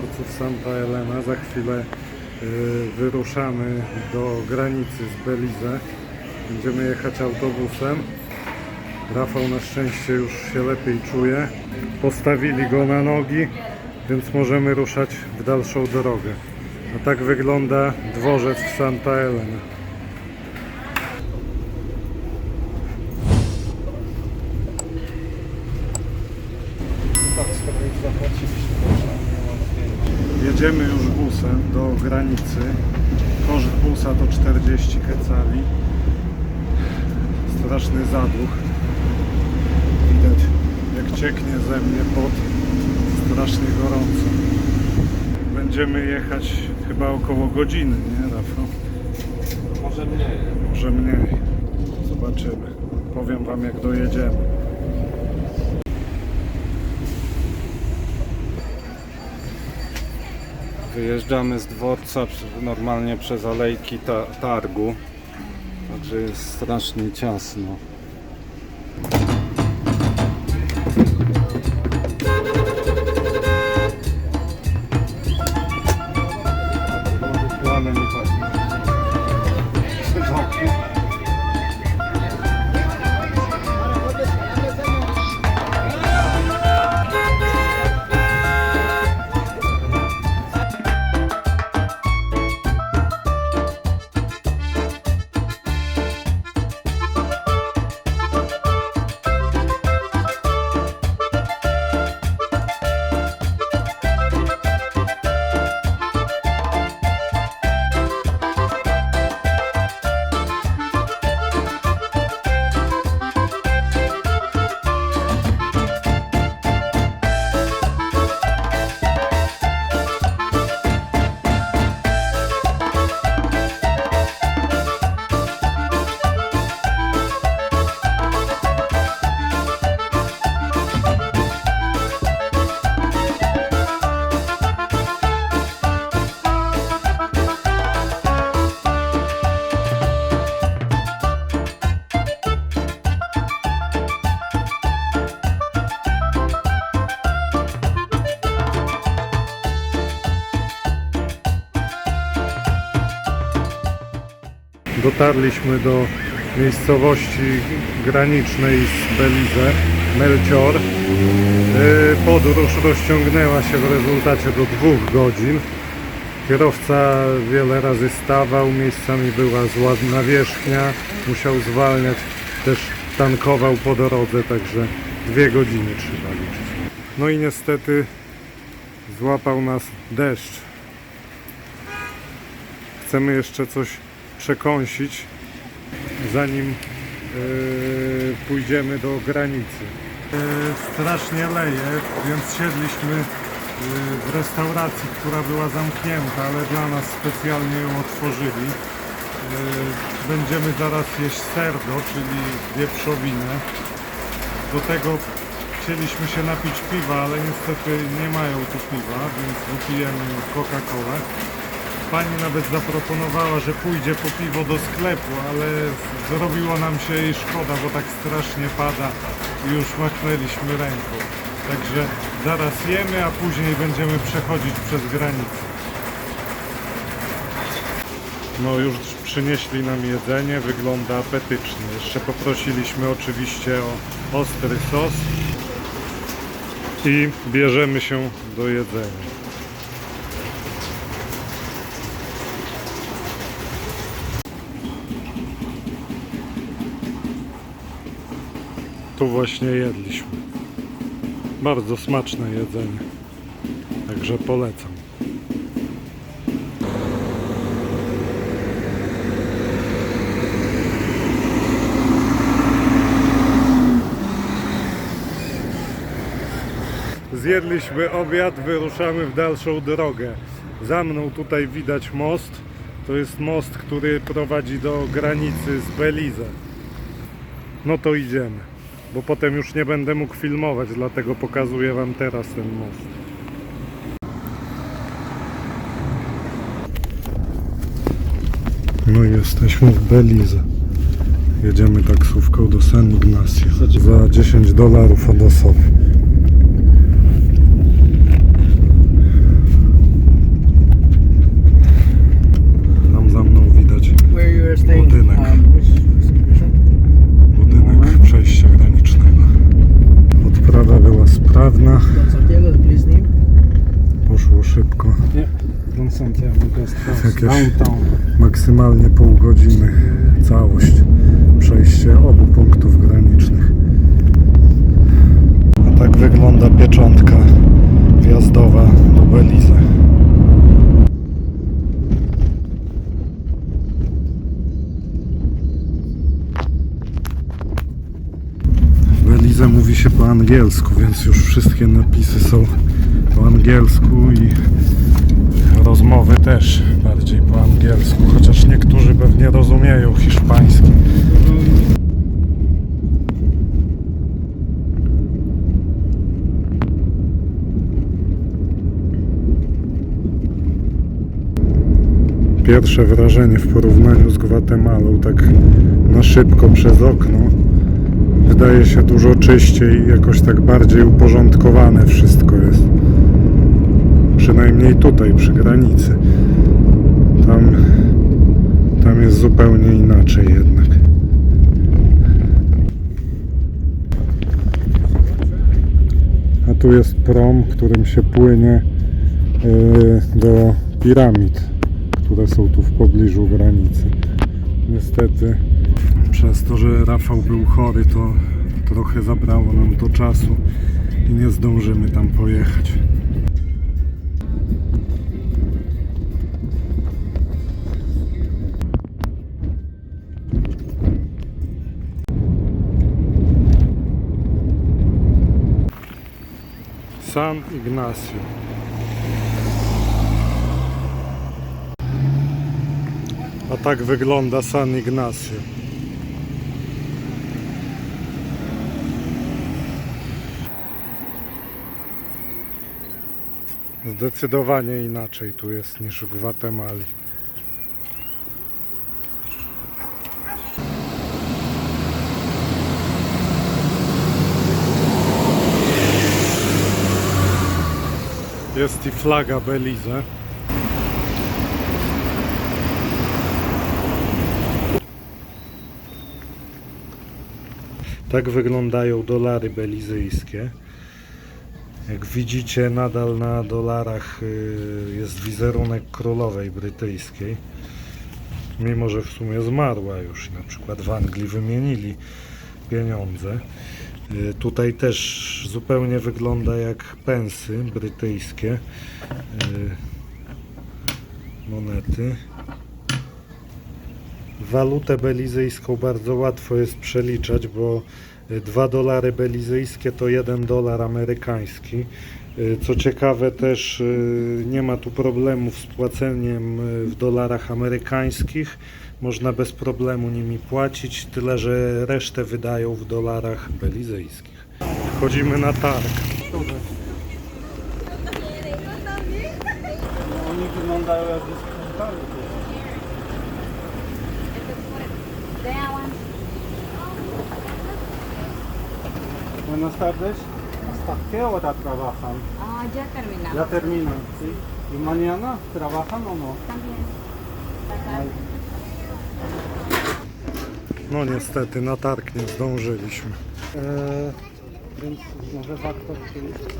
dworcu w Santa Elena. Za chwilę wyruszamy do granicy z Belize. Będziemy jechać autobusem. Rafał na szczęście już się lepiej czuje. Postawili go na nogi, więc możemy ruszać w dalszą drogę. A tak wygląda dworzec w Santa Elena. Jedziemy już busem do granicy. Koszt busa to 40 kecali. Straszny zaduch. Widać, jak cieknie ze mnie pot. Strasznie gorąco. Będziemy jechać chyba około godziny, nie, Rafał? Może mniej. Może mniej. Zobaczymy. Powiem wam, jak dojedziemy. Wyjeżdżamy z dworca normalnie przez alejki targu. Także jest strasznie ciasno. Dotarliśmy do miejscowości granicznej z Belize, Melchior. Podróż rozciągnęła się w rezultacie do 2 godzin. Kierowca wiele razy stawał, miejscami była zła nawierzchnia, musiał zwalniać, też tankował po drodze, także 2 godziny trzeba liczyć. No i niestety złapał nas deszcz. Chcemy jeszcze coś przekąsić, zanim pójdziemy do granicy. Strasznie leje, więc siedliśmy w restauracji, która była zamknięta, ale dla nas specjalnie ją otworzyli. Będziemy zaraz jeść serdo, czyli wieprzowinę. Do tego chcieliśmy się napić piwa, ale niestety nie mają tu piwa, więc wypijemy Coca-Colę. Pani nawet zaproponowała, że pójdzie po piwo do sklepu, ale zrobiło nam się jej szkoda, bo tak strasznie pada i już machnęliśmy ręką. Także zaraz jemy, a później będziemy przechodzić przez granicę. No już przynieśli nam jedzenie, wygląda apetycznie. Jeszcze poprosiliśmy oczywiście o ostry sos i bierzemy się do jedzenia. Tu właśnie jedliśmy. Bardzo smaczne jedzenie. Także polecam. Zjedliśmy obiad, wyruszamy w dalszą drogę. Za mną tutaj widać most. To jest most, który prowadzi do granicy z Belize. No to idziemy. Bo potem już nie będę mógł filmować, dlatego pokazuję wam teraz ten most. No i jesteśmy w Belize. Jedziemy taksówką do San Ignacio za $10 od osoby. było szybko. Nie, Don Santiago to jest Jakieś- downtown. Maksymalnie pół godziny całość. Przejście obu punktów granicznych. A tak wygląda pieczątka wjazdowa do Belize. W Belize mówi się po angielsku, więc już wszystkie napisy są po angielsku i rozmowy też bardziej po angielsku, chociaż niektórzy pewnie rozumieją hiszpański. Pierwsze wrażenie w porównaniu z Gwatemalą, tak na szybko przez okno, wydaje się dużo czyściej i jakoś tak bardziej uporządkowane wszystko jest. Przynajmniej tutaj przy granicy. Tam jest zupełnie inaczej jednak. A tu jest prom, którym się płynie do piramid, które są tu w pobliżu granicy. Niestety przez to, że Rafał był chory, to trochę zabrało nam to czasu i nie zdążymy tam pojechać. San Ignacio. A tak wygląda San Ignacio. Zdecydowanie inaczej tu jest niż w Gwatemali. Jest i flaga Belize. Tak wyglądają dolary belizyjskie. Jak widzicie, nadal na dolarach jest wizerunek królowej brytyjskiej. Mimo że w sumie zmarła już, na przykład w Anglii wymienili pieniądze. Tutaj też zupełnie wygląda jak pensy brytyjskie, monety. Walutę belizyjską bardzo łatwo jest przeliczać, bo 2 dolary belizyjskie to 1 dolar amerykański. Co ciekawe też nie ma tu problemów z płaceniem w dolarach amerykańskich. Można bez problemu nimi płacić, tyle że resztę wydają w dolarach belizyjskich. Wchodzimy na targ. Oni wyglądają jakby sprzątali. Buenas tardes. ¿Hasta qué hora trabajan? Ah, ya terminamos. Ya terminan, ¿sí? ¿Y mañana trabajan o no? También. Ay, No niestety na targ nie zdążyliśmy. Więc może warto przyjść.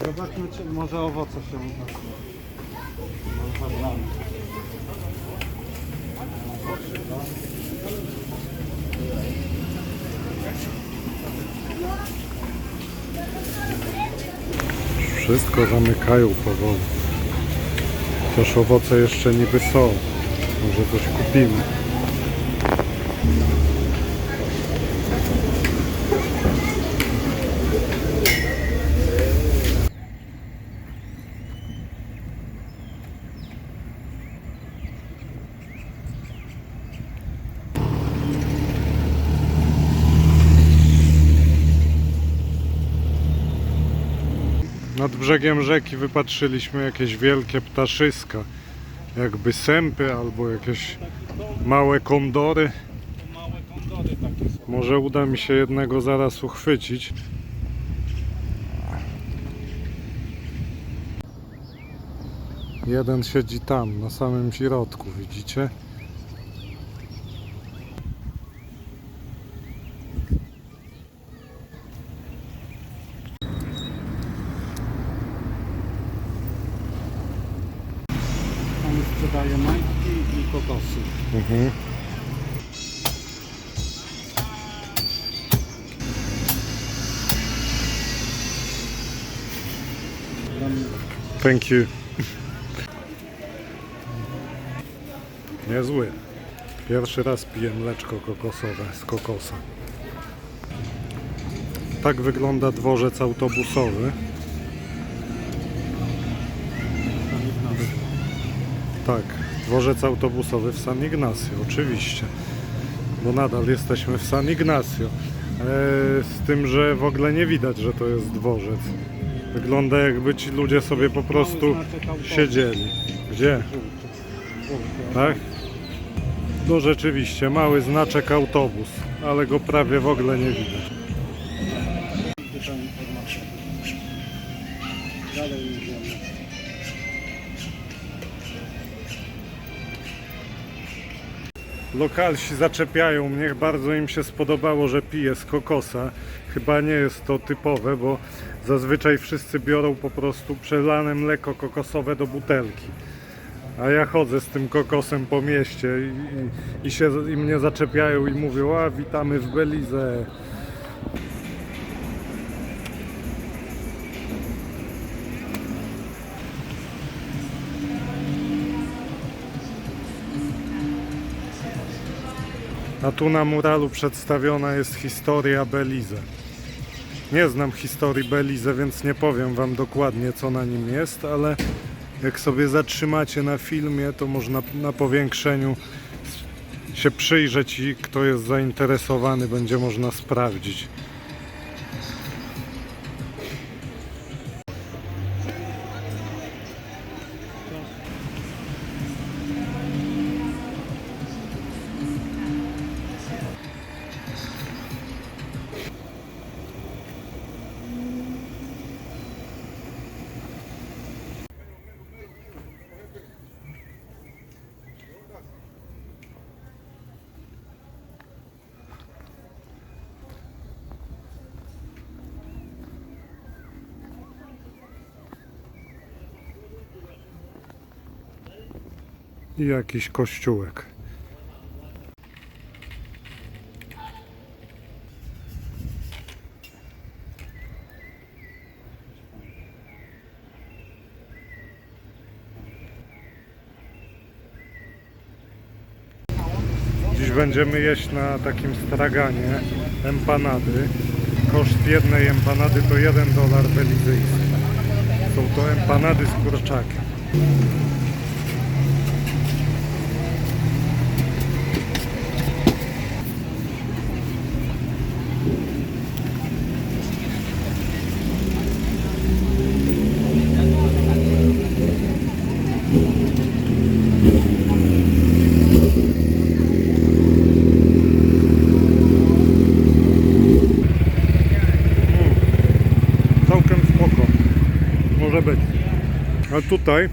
Zobaczmy, czy może owoce się uda. Wszystko zamykają powoli. Też owoce jeszcze niby są. Może coś kupimy. Nad brzegiem rzeki wypatrzyliśmy jakieś wielkie ptaszyska, jakby sępy albo jakieś małe kondory. Małe kondory takie są. Może uda mi się jednego zaraz uchwycić. Jeden siedzi tam, na samym środku, widzicie? sprzedaje majtki i kokosy. Mhm. Tam Thank you. Niezły. Pierwszy raz piję mleczko kokosowe z kokosa. Tak wygląda dworzec autobusowy. Tak, dworzec autobusowy w San Ignacio, oczywiście. Bo nadal jesteśmy w San Ignacio. Z tym, że w ogóle nie widać, że to jest dworzec. Wygląda, jakby ci ludzie sobie po prostu siedzieli. Gdzie? Tak? No rzeczywiście, mały znaczek autobus, ale go prawie w ogóle nie widać. Duża informacja. Dalej idziemy. Lokalsi zaczepiają mnie, bardzo im się spodobało, że piję z kokosa. Chyba nie jest to typowe, bo zazwyczaj wszyscy biorą po prostu przelane mleko kokosowe do butelki. A ja chodzę z tym kokosem po mieście i mnie zaczepiają i mówią: a witamy w Belize. A tu na muralu przedstawiona jest historia Belize. Nie znam historii Belize, więc nie powiem wam dokładnie, co na nim jest, ale jak sobie zatrzymacie na filmie, to można na powiększeniu się przyjrzeć i kto jest zainteresowany, będzie można sprawdzić. I jakiś kościółek. Dziś będziemy jeść na takim straganie empanady. Koszt jednej empanady to $1 belizyjski. Są to empanady z kurczakiem. Całkiem spoko. Może być. A tutaj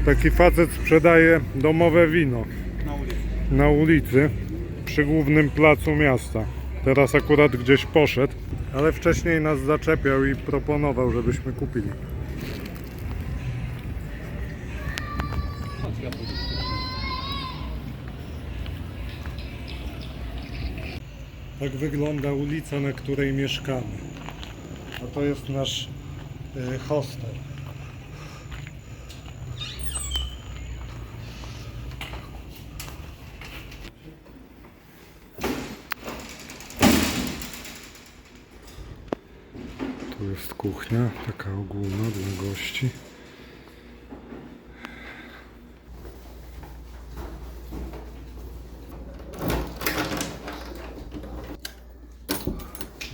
taki facet sprzedaje domowe wino Na ulicy. na ulicy przy głównym placu miasta. Teraz akurat gdzieś poszedł, ale wcześniej nas zaczepiał i proponował, żebyśmy kupili. Tak wygląda ulica, na której mieszkamy. A to jest nasz hostel. Tu jest kuchnia, taka ogólna dla gości.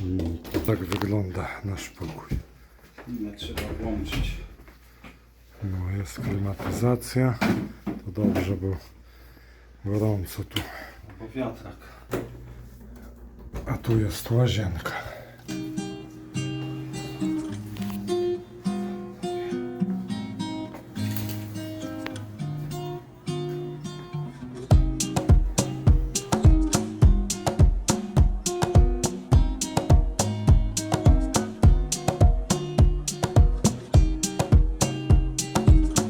I to tak wygląda nasz pokój. Nie trzeba włączyć. No, jest klimatyzacja. To dobrze, bo gorąco tu. Albo wiatrak. A tu jest łazienka.